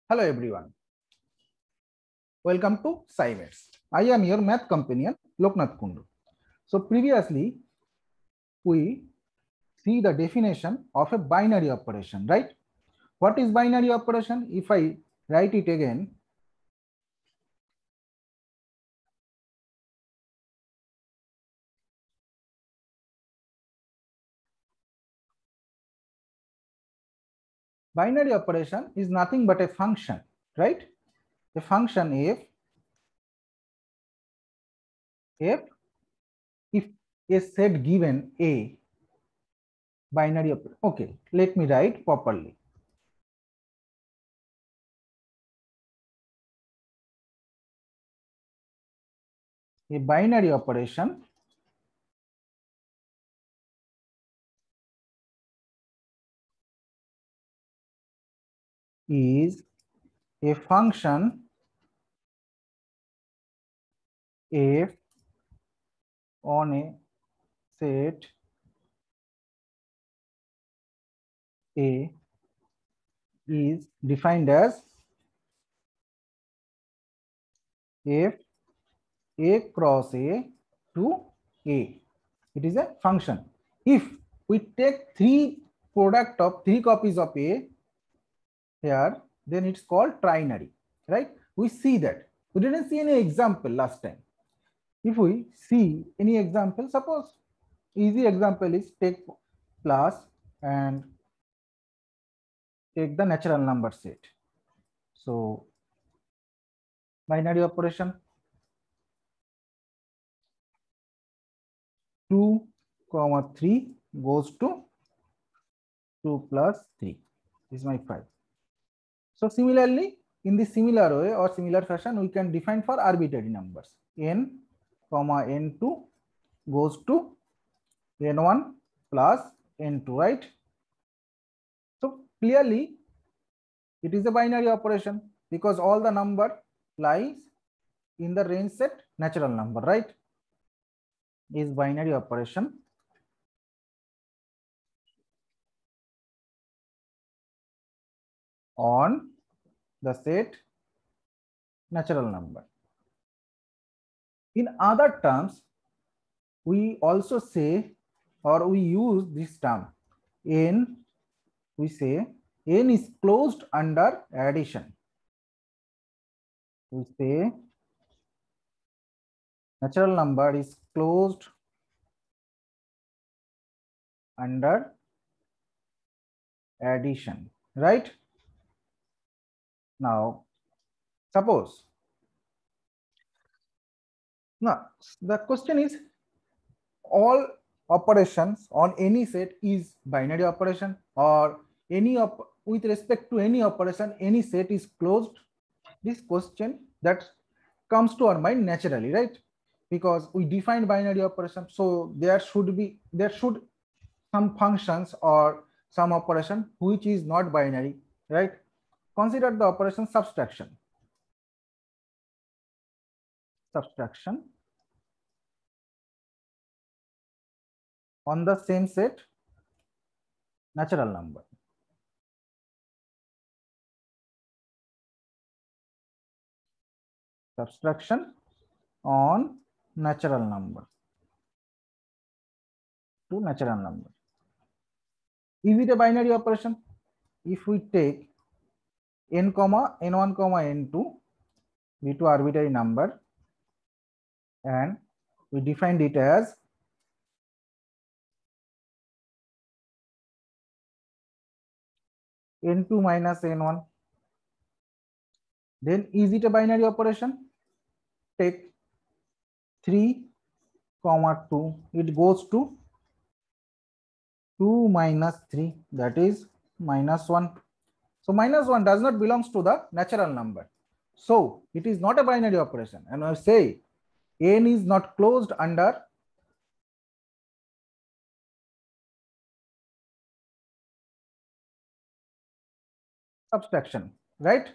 Hello everyone. Welcome to SciMaths. I am your math companion Loknath Kundu. So previously we see the definition of a binary operation, right? What is binary operation? If I write it again, binary operation is nothing but a function, right? A function if a set given A binary operation. Okay, let me write properly. A binary operation is a function f on a set A is defined as f A cross A to A. It is a function. If we take product of three copies of A here, then it's called trinary, right? We see that. We didn't see any example last time. If we see any example, suppose easy example is take plus and take the natural number set. So binary operation 2, 3 goes to 2 plus 3. This is my 5. So similarly, in this similar way or similar fashion, we can define for arbitrary numbers. N, N2 goes to N1 plus N2, right? So clearly, it is a binary operation because all the number lies in the range set natural number, right? Is binary operation on the set natural number. In other terms, we also say or we use this term n, we say n is closed under addition. We say natural number is closed under addition, right? Now, suppose now the question is all operations on any set is binary operation or with respect to any operation any set is closed. This question that comes to our mind naturally, right? Because we define binary operation, so there should some functions or some operation which is not binary, right? Consider the operation subtraction on the same set natural number. Subtraction on natural number to natural number. Is it a binary operation? If we take n, n1, n2, be two arbitrary number, and we defined it as n2 minus n1, then is it a binary operation? Take 3, 2, it goes to 2 minus 3, that is minus 1. So minus 1 does not belongs to the natural number. So it is not a binary operation. And I say n is not closed under subtraction, right?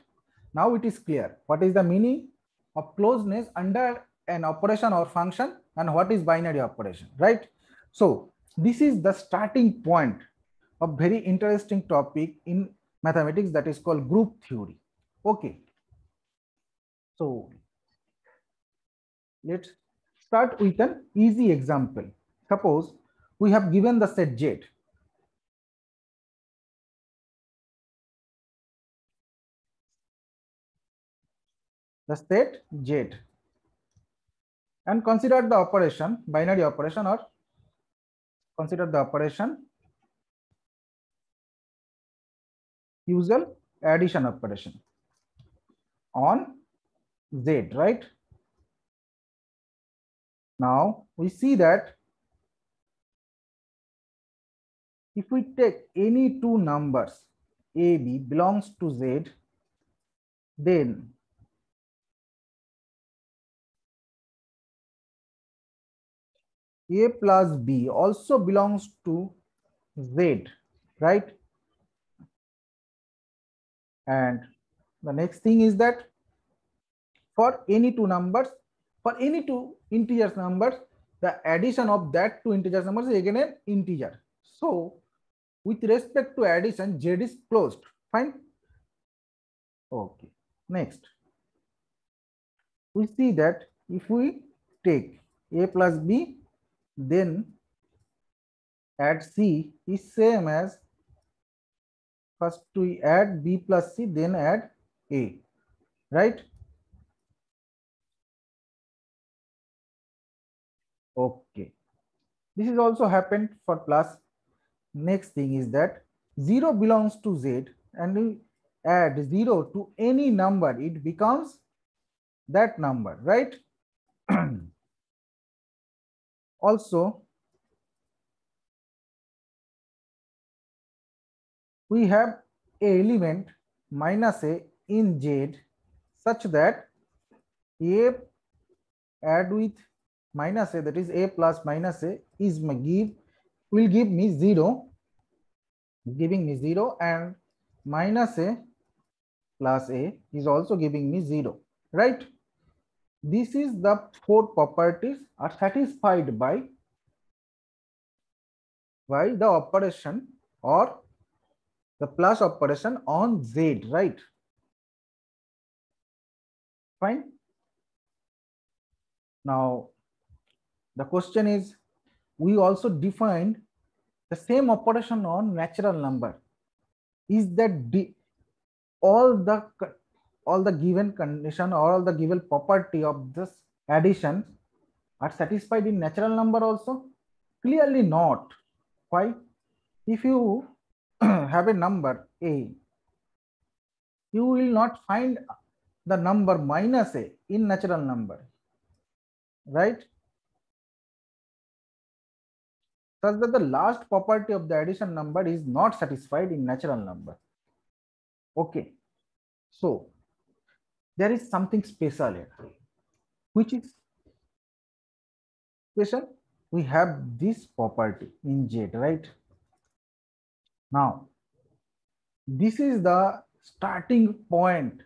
Now it is clear what is the meaning of closeness under an operation or function and what is binary operation, right? So this is the starting point of very interesting topic in mathematics that is called group theory. Okay, so let's start with an easy example. Suppose we have given the set Z. The set Z, and consider the operation, binary operation, or consider the operation usual addition operation on Z, right? Now we see that if we take any two numbers a, b belongs to Z, then a plus b also belongs to Z, right? And the next thing is that for any two numbers, for any two integers numbers, the addition of that two integers numbers is again an integer. So with respect to addition, Z is closed. Fine. Okay. Next, we see that if we take a plus b, then add c is same as first we add b plus c, then add a, right? Okay. This is also happened for plus. Next thing is that 0 belongs to Z, and we add 0 to any number, it becomes that number, right? Also, we have a element minus a in Z such that a add with minus a, that is a plus minus a, is will give me 0, giving me 0, and minus a plus a is also giving me 0, right? This is the four properties are satisfied by the operation or the plus operation on Z, right? Fine. Now the question is, we also defined the same operation on natural number. Is that all the given condition or all the given property of this addition are satisfied in natural number also? Clearly not. Why? If you have a number a, you will not find the number minus a in natural number, right? Such that the last property of the addition number is not satisfied in natural number. Okay, so there is something special here. Which is special? We have this property in Z, right? Now, this is the starting point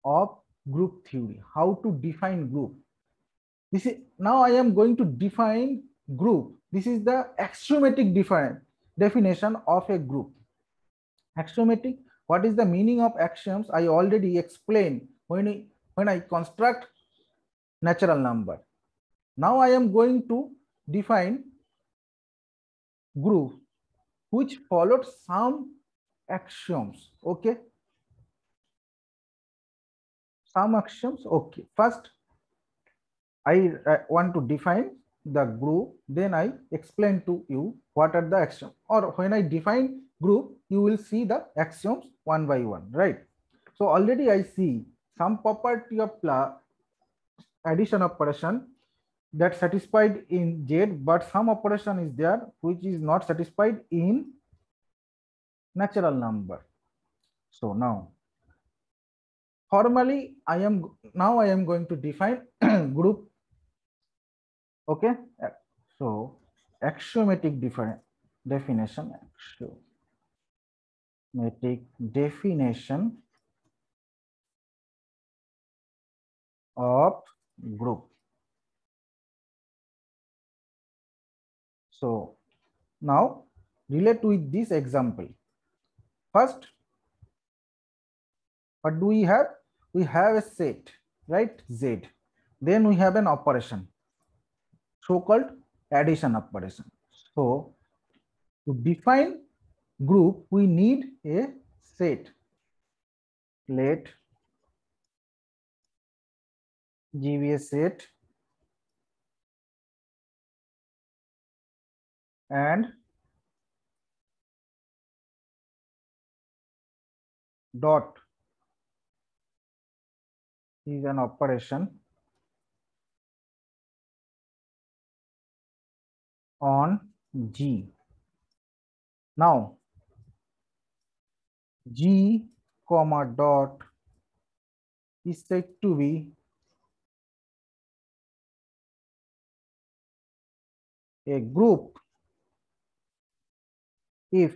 of group theory. How to define group? This is, now I am going to define group. This is the axiomatic definition of a group. Axiomatic. What is the meaning of axioms? I already explained when I construct natural number. Now I am going to define group which followed some axioms. Okay, some axioms. Okay, first I want to define the group, then I explain to you what are the axioms, or when I define group, you will see the axioms one by one, right? So already I see some property of addition operation that satisfied in Z, but some operation is there which is not satisfied in natural number. So now formally I am going to define group. Okay, so axiomatic definition, axiomatic definition of group. So now relate with this example. First, What do we have? We have a set, right? Z. Then we have an operation, so-called addition operation. So to define group, we need a set. Let G be a set and dot is an operation on G. Now G comma dot is said to be a group if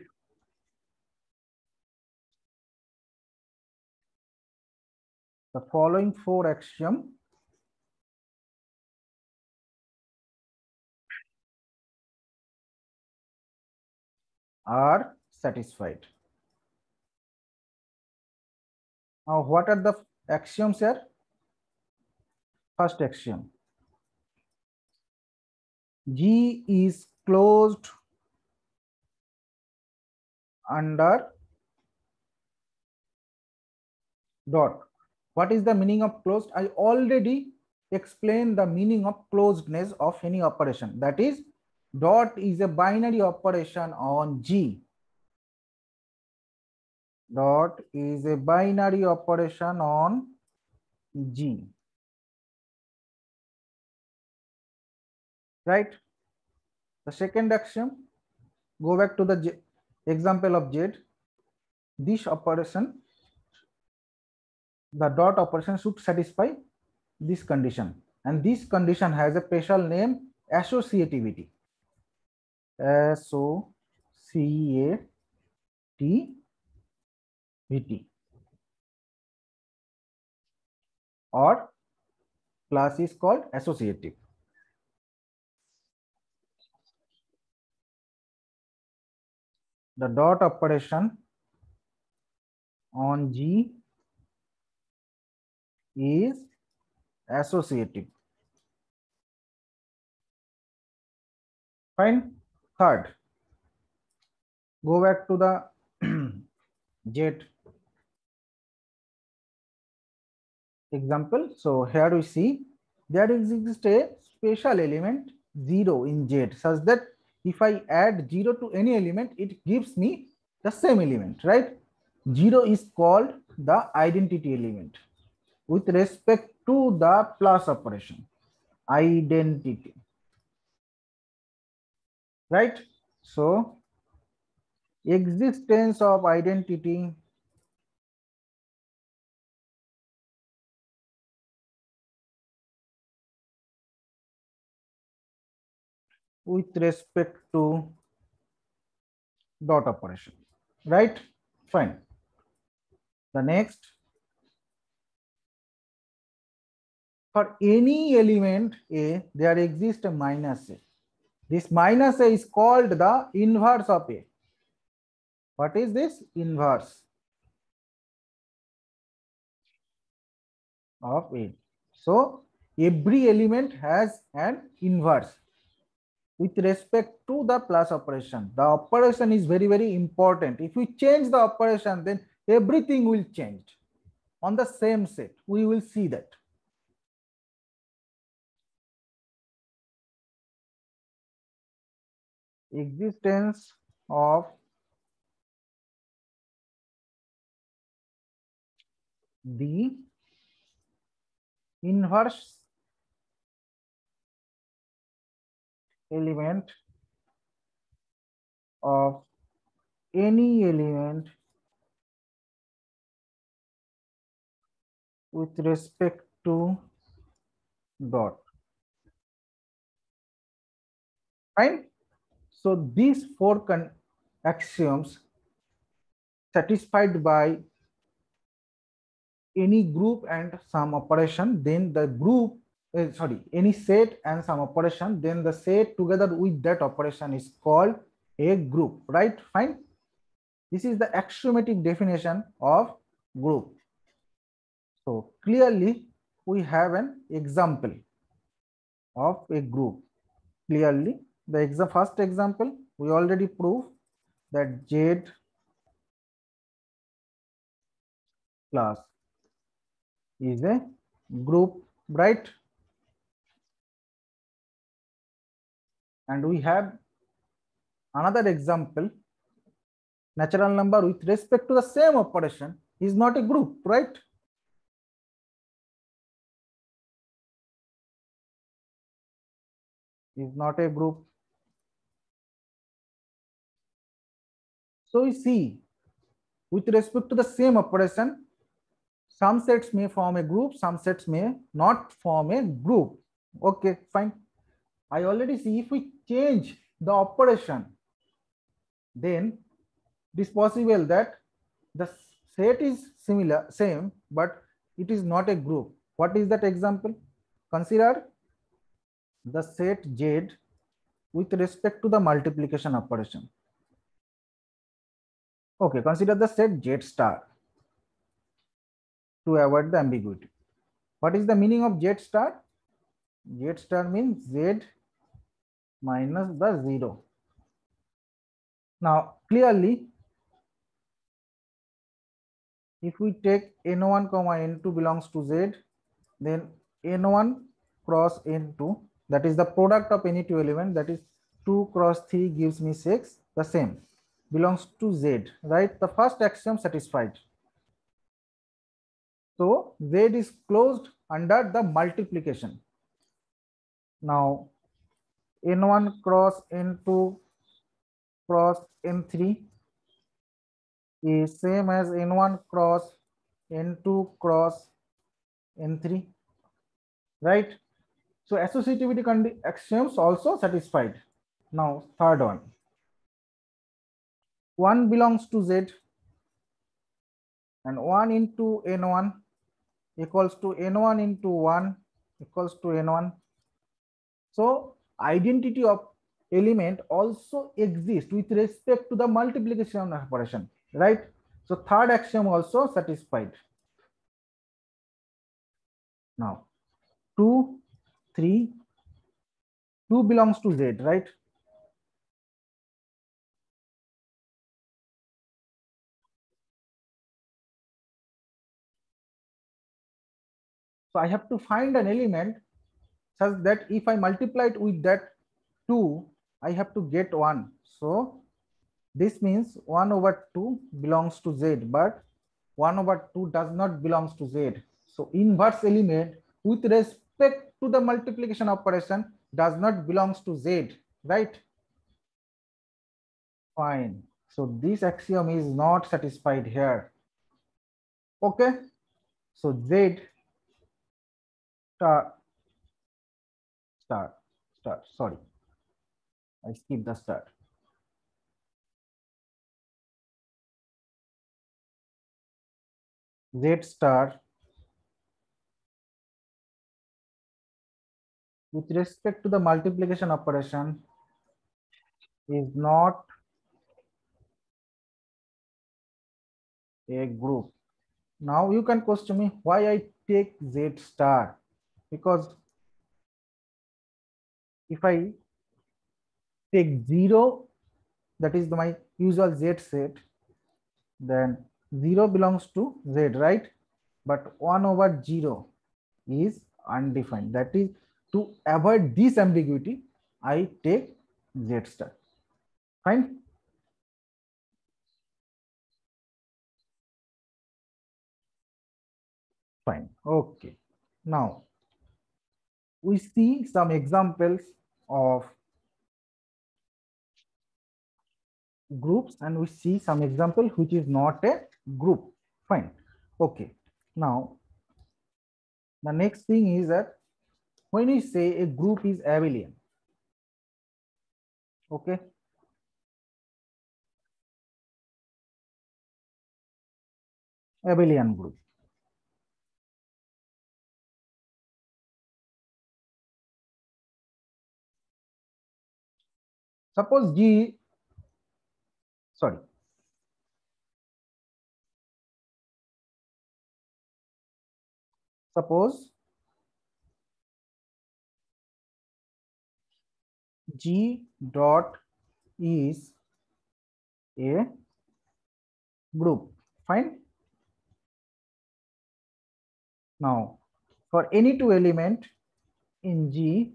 the following four axioms are satisfied. Now, what are the axioms here? First axiom: G is closed under dot. What is the meaning of closed? I already explained the meaning of closedness of any operation. That is, dot is a binary operation on G. Dot is a binary operation on G. Right? The second axiom, go back to the example of Z. This operation, the dot operation should satisfy this condition, and this condition has a special name, associativity. Associativity, or class is called associative. The dot operation on G is associative. Fine. Third, go back to the Z example. So here we see there exists a special element 0 in Z, such that if I add 0 to any element, it gives me the same element, right? 0 is called the identity element with respect to the plus operation. Identity, right? So existence of identity with respect to dot operation, right? Fine. The next, for any element A, there exists a minus A. This minus A is called the inverse of A. What is this? Inverse of A. So every element has an inverse with respect to the plus operation. The operation is very, very important. If we change the operation, then everything will change on the same set. We will see that. Existence of the inverse element of any element with respect to dot. Fine. So these four axioms satisfied by any group and some operation, then the group, any set and some operation, then the set together with that operation is called a group, right? Fine. This is the axiomatic definition of group. So clearly we have an example of a group. Clearly the first example we already proved that Z class is a group, right? And we have another example, natural number with respect to the same operation is not a group, right? Is not a group. So we see with respect to the same operation, some sets may form a group, some sets may not form a group. Okay, fine. I already see if we change the operation, then it is possible that the set is similar, same, but it is not a group. What is that example? Consider the set Z with respect to the multiplication operation. Okay, consider the set Z star to avoid the ambiguity. What is the meaning of Z star? Z star means Z minus the 0. Now, clearly, if we take n1 comma n2 belongs to Z, then n1 cross n2, that is the product of any two element, that is 2 cross 3 gives me 6, the same, belongs to Z, right? The first axiom satisfied. So Z is closed under the multiplication. Now n1 cross n2 cross n3 is same as n1 cross n2 cross n3, right? So associativity axioms also satisfied. Now third one, 1 belongs to Z and 1 into n1 equals to n1 into 1 equals to n1. So identity of element also exists with respect to the multiplication operation, right? So third axiom also satisfied. Now 2, 3, 2 belongs to Z, right? So I have to find an element such that if I multiply it with that 2, I have to get 1. So this means 1 over 2 belongs to Z, but 1 over 2 does not belongs to Z. So inverse element with respect to the multiplication operation does not belongs to Z, right? Fine. So this axiom is not satisfied here. Okay. So Z star sorry, I skipped the star. Z star with respect to the multiplication operation is not a group. Now you can question me why I take Z star, because if I take 0, that is my usual Z set, then 0 belongs to Z, right? But 1 over 0 is undefined. That is, to avoid this ambiguity, I take Z star. Fine. Fine. Okay. Now we see some examples of groups and we see some example which is not a group. Fine. Okay. Now the next thing is that when we say a group is abelian, okay, abelian group. Suppose G, sorry, Suppose G dot is a group. Fine. Now, for any two element in G,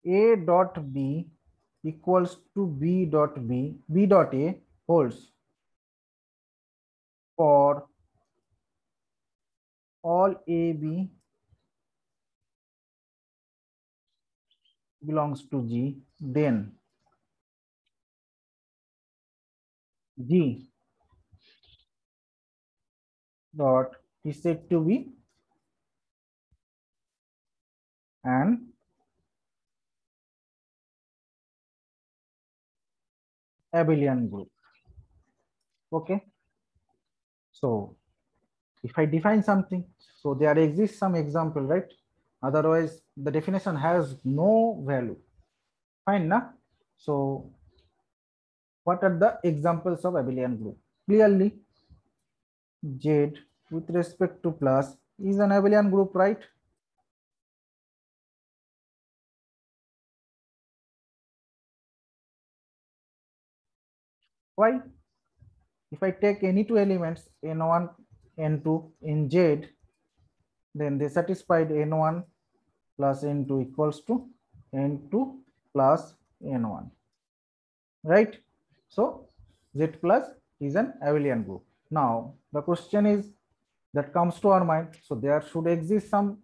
A dot B equals to B dot B, B dot A holds for all A, B belongs to G, then G dot is said to be an abelian group. Okay. So if I define something, so there exists some example, right? Otherwise, the definition has no value. Fine, na? So what are the examples of abelian group? Clearly, Z with respect to plus is an abelian group, right? Why? If I take any two elements n1, n2 in Z, then they satisfied n1 plus n2 equals to n2 plus n1, right? So Z plus is an abelian group. Now the question is that comes to our mind. So there should exist some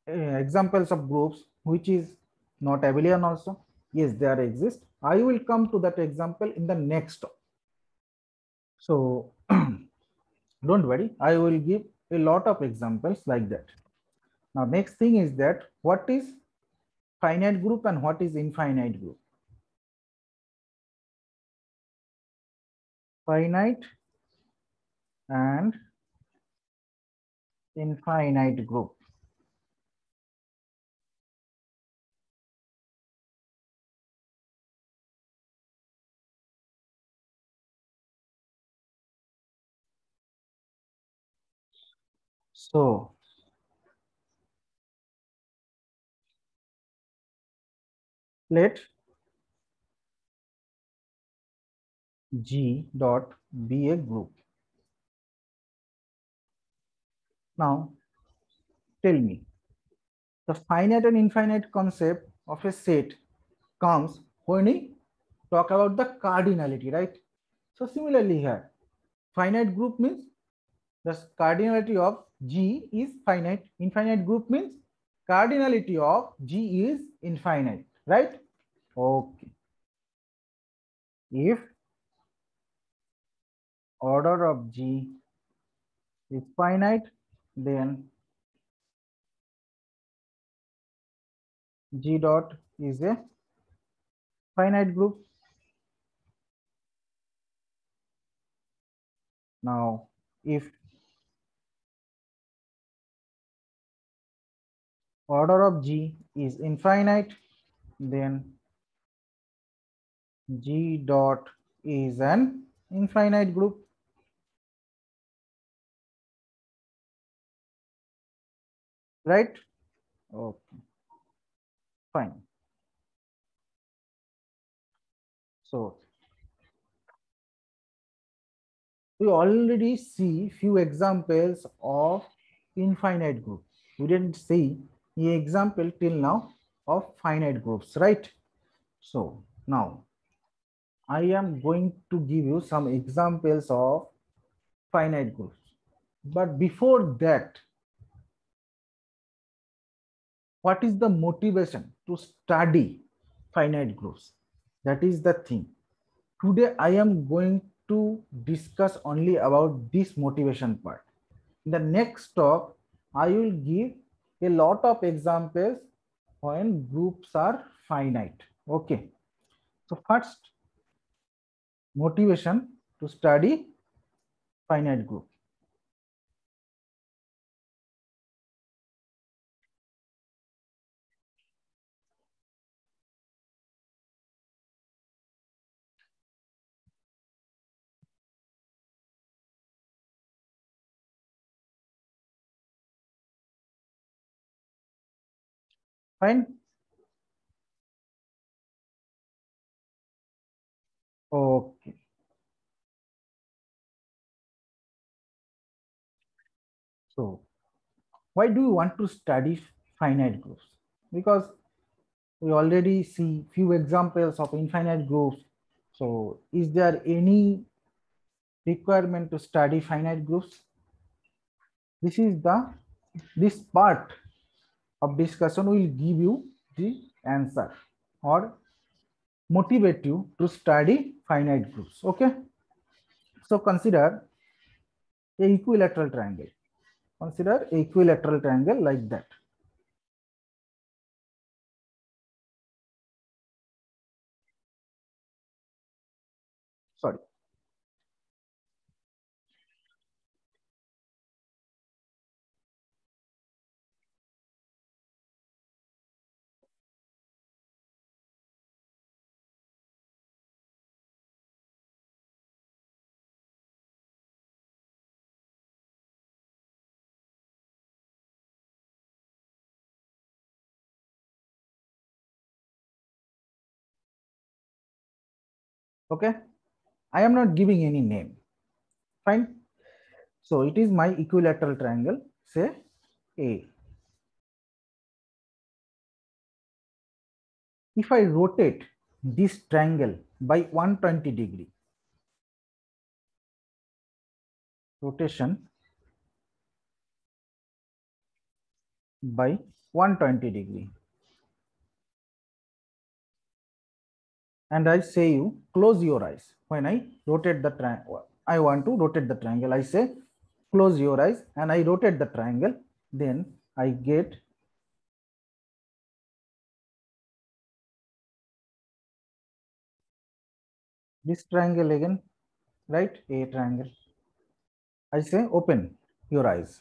examples of groups which is not abelian also. Yes, there exist. I will come to that example in the next talk. So don't worry, I will give a lot of examples like that. Now next thing is that what is finite group and what is infinite group? Finite and infinite group. So let G dot be a group. Now tell me, the finite and infinite concept of a set comes when we talk about the cardinality, right? So similarly here, finite group means the cardinality of G is finite. Infinite group means cardinality of G is infinite, right? Okay. If order of G is finite, then G dot is a finite group. Now, if order of G is infinite, then G dot is an infinite group. Right? Okay, fine. So we already see few examples of infinite groups. We didn't see the example till now of finite groups, right? So now I am going to give you some examples of finite groups. But before that, what is the motivation to study finite groups? That is the thing. Today I am going to discuss only about this motivation part. In the next talk, I will give a lot of examples when groups are finite. Okay. So first, motivation to study finite group. Fine. Okay. So why do you want to study finite groups? Because we already see few examples of infinite groups. So is there any requirement to study finite groups? This part of discussion will give you the answer or motivate you to study finite groups. Okay. So consider a equilateral triangle. Consider a equilateral triangle like that. Sorry. Okay. I am not giving any name. Fine. So it is my equilateral triangle, say A. If I rotate this triangle by 120 degree, rotation by 120 degree, and I say you close your eyes. When I rotate the triangle, I want to rotate the triangle. I say close your eyes and I rotate the triangle. Then I get this triangle again, right? A triangle. I say open your eyes.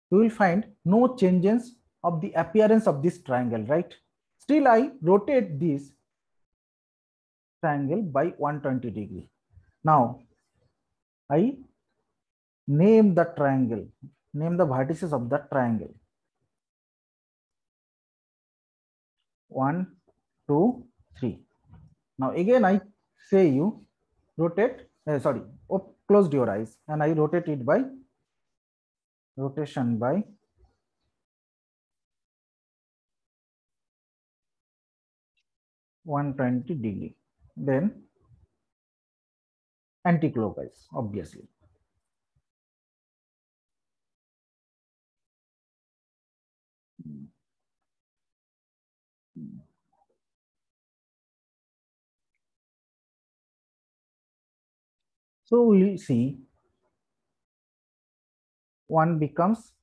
You will find no changes of the appearance of this triangle, right? Still I rotate this triangle by 120 degree. Now I name the triangle, name the vertices of the triangle. 1, 2, 3. Now again I say you rotate, closed your eyes and I rotate it by rotation by 120 degree. Then anti-clockwise, obviously. So we'll see 1 becomes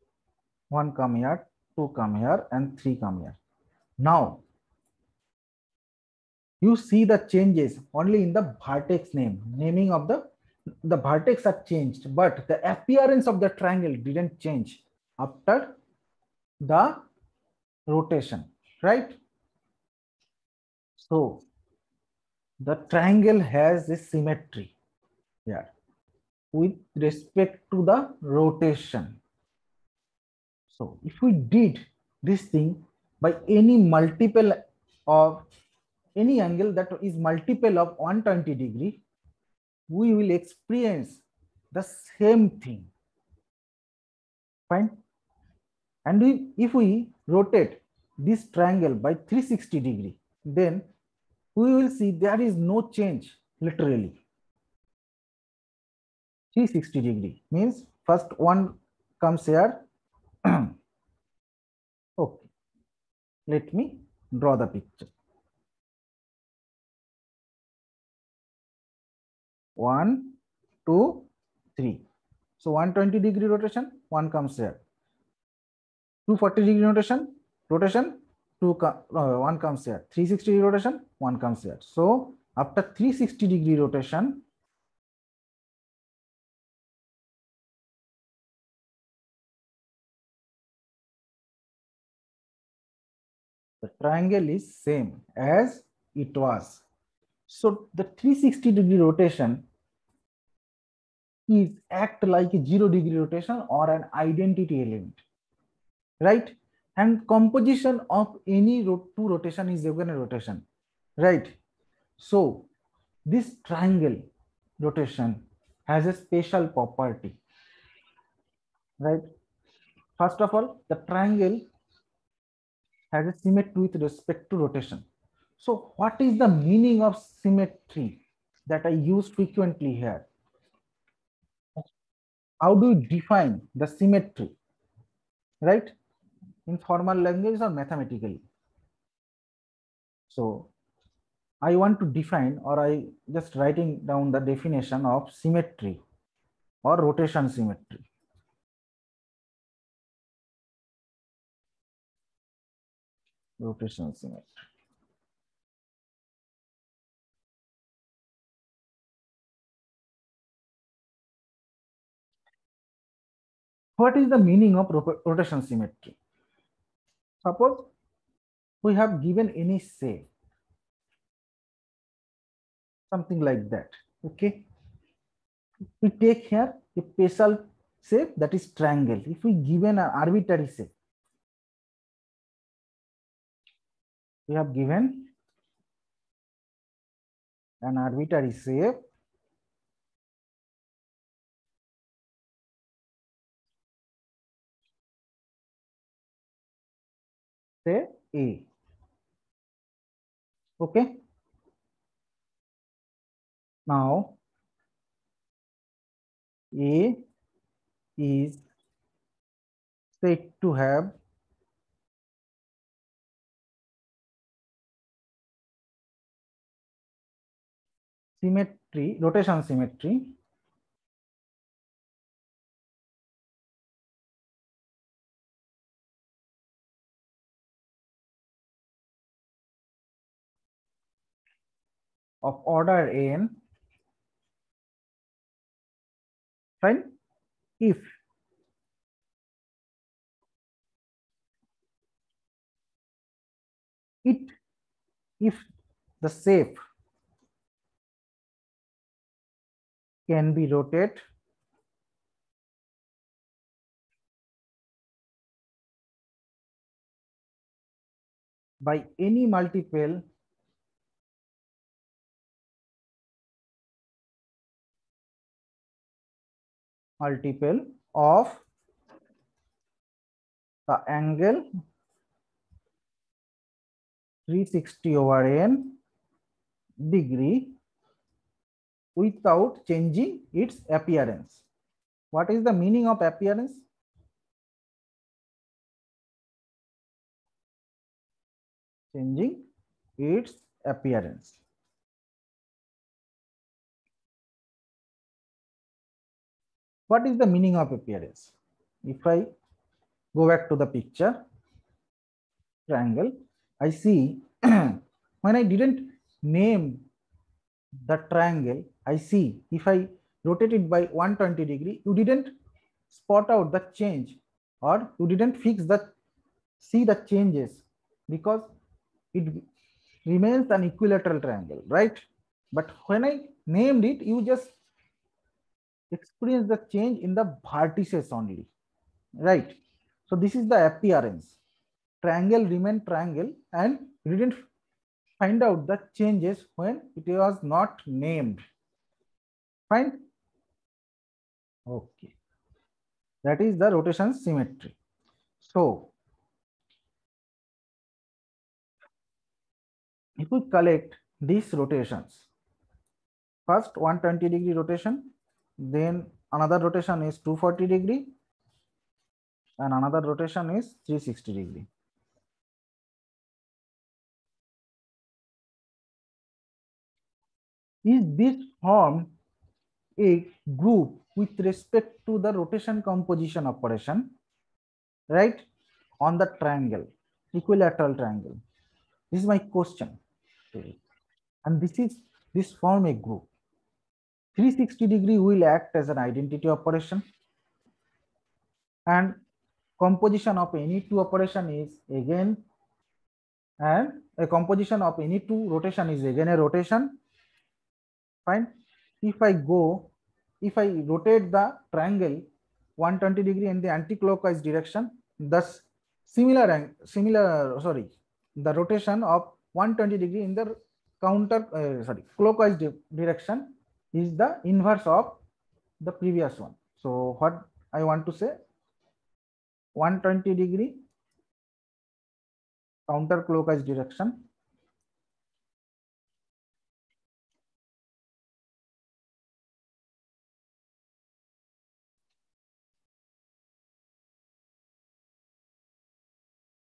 1 come here, 2 come here, and 3 come here. Now you see the changes only in the vertex naming of the vertex are changed, but the appearance of the triangle didn't change after the rotation, right? So the triangle has a symmetry here with respect to the rotation. So if we did this thing by any multiple of any angle that is multiple of 120 degree, we will experience the same thing. Fine. And if we rotate this triangle by 360 degree, then we will see there is no change literally. 360 degree means first one comes here. Okay, let me draw the picture. 1, 2, 3. So 120 degree rotation, one comes here. 240 degree rotation, one comes here. 360 degree rotation, one comes here. So after 360 degree rotation, the triangle is same as it was. So the 360 degree rotation is act like a 0 degree rotation or an identity element, right? and composition of any two rotation is again a rotation, right? So this triangle rotation has a special property, right? First of all, the triangle has a symmetry with respect to rotation. So what is the meaning of symmetry that I use frequently here? How do you define the symmetry, right? In formal language or mathematically? So I want to define, or I just writing down the definition of symmetry or rotation symmetry. Rotation symmetry. What is the meaning of rotation symmetry? Suppose we have given any shape, something like that. Okay. We take here a special shape, that is triangle. If we given an arbitrary shape, we have given an arbitrary shape, say A. Okay. Now A is said to have symmetry, rotation symmetry of order n, fine, if it if the shape can be rotated by any multiple of the angle 360 over n degree without changing its appearance. What is the meaning of appearance? Changing its appearance. What is the meaning of appearance? If I go back to the picture, triangle, I see when I didn't name the triangle, I see if I rotate it by 120 degree, you didn't spot out the change, or you didn't see the changes, because it remains an equilateral triangle, right? But when I named it, you just experience the change in the vertices only, right? So this is the appearance. Triangle remained triangle, and you didn't find out the changes when it was not named. Fine. Okay. That is the rotation symmetry. So if we collect these rotations, first 120 degree rotation, then another rotation is 240 degree, and another rotation is 360 degree. Is this form a group with respect to the rotation composition operation, right, on the triangle, equilateral triangle? This is my question. And this form a group. 360 degree will act as an identity operation, and composition of any two operation is again, and a composition of any two rotation is again a rotation. Fine. If I rotate the triangle 120 degree in the anti-clockwise direction, thus the rotation of 120 degree in the clockwise direction is the inverse of the previous one. So what I want to say, 120 degree counterclockwise direction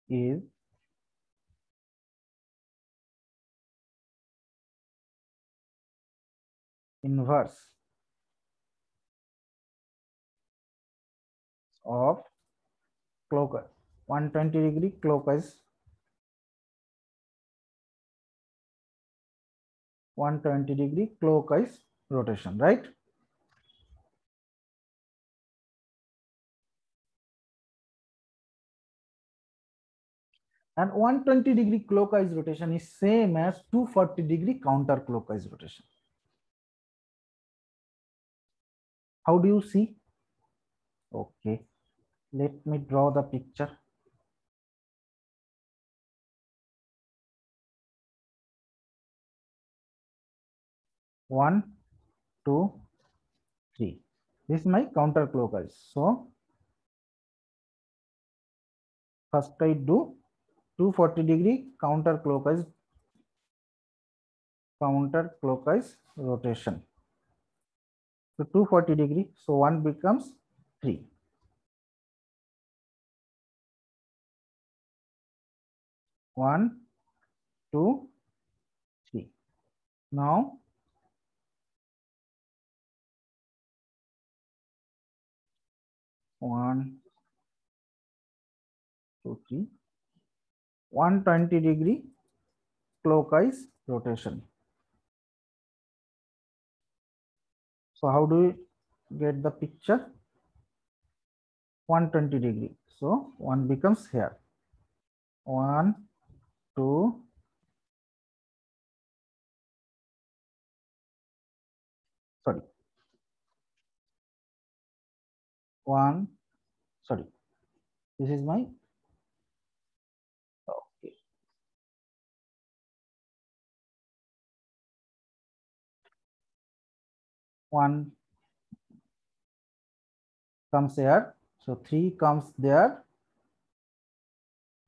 is inverse of clockwise 120 degree clockwise 120 degree clockwise rotation, right? And 120 degree clockwise rotation is same as 240 degree counterclockwise rotation. How do you see? Okay, let me draw the picture. One, two, three. This is my counterclockwise. So first I do 240 degree counterclockwise rotation. So 240 degree. So 1 becomes 3. 1, 2, 3. Now 1, 2, 3. 120 degree clockwise rotation. So how do we get the picture? 120 degree. So 1 becomes here. 1, 2, sorry. 1, sorry. This is my, okay. 1 comes here. So 3 comes there.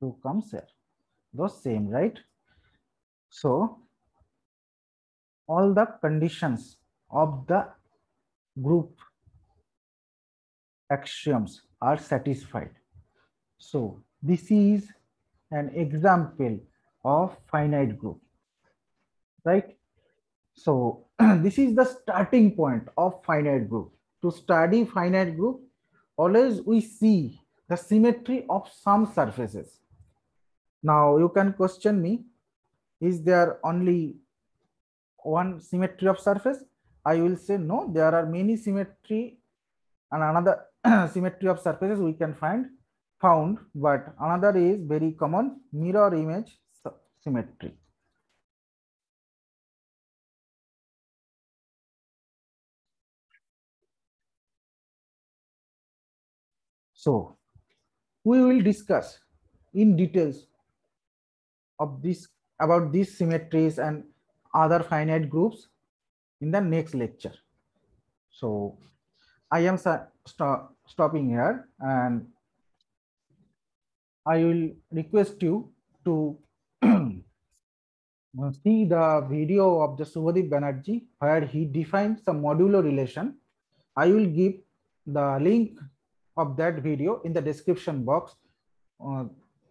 2 comes here. Those same, right? So all the conditions of the group axioms are satisfied. So this is an example of finite group, right? So this is the starting point of finite group. To study finite group, always we see the symmetry of some surfaces. Now you can question me, is there only one symmetry of surface? I will say no, there are many symmetry and another symmetry of surfaces we can found, but another is very common, mirror image symmetry. So we will discuss in details of this about these symmetries and other finite groups in the next lecture. So I am stopping here, and I will request you to see the video of the Subhadeep Banerjee where he defines some modular relation. I will give the link of that video in the description box.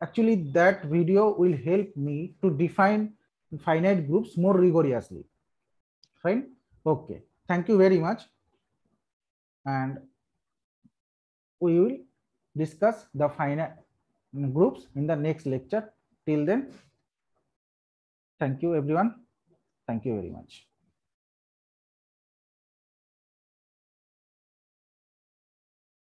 Actually, that video will help me to define finite groups more rigorously. Fine? Okay. Thank you very much. And we will discuss the finite groups in the next lecture. Till then, thank you everyone. Thank you very much.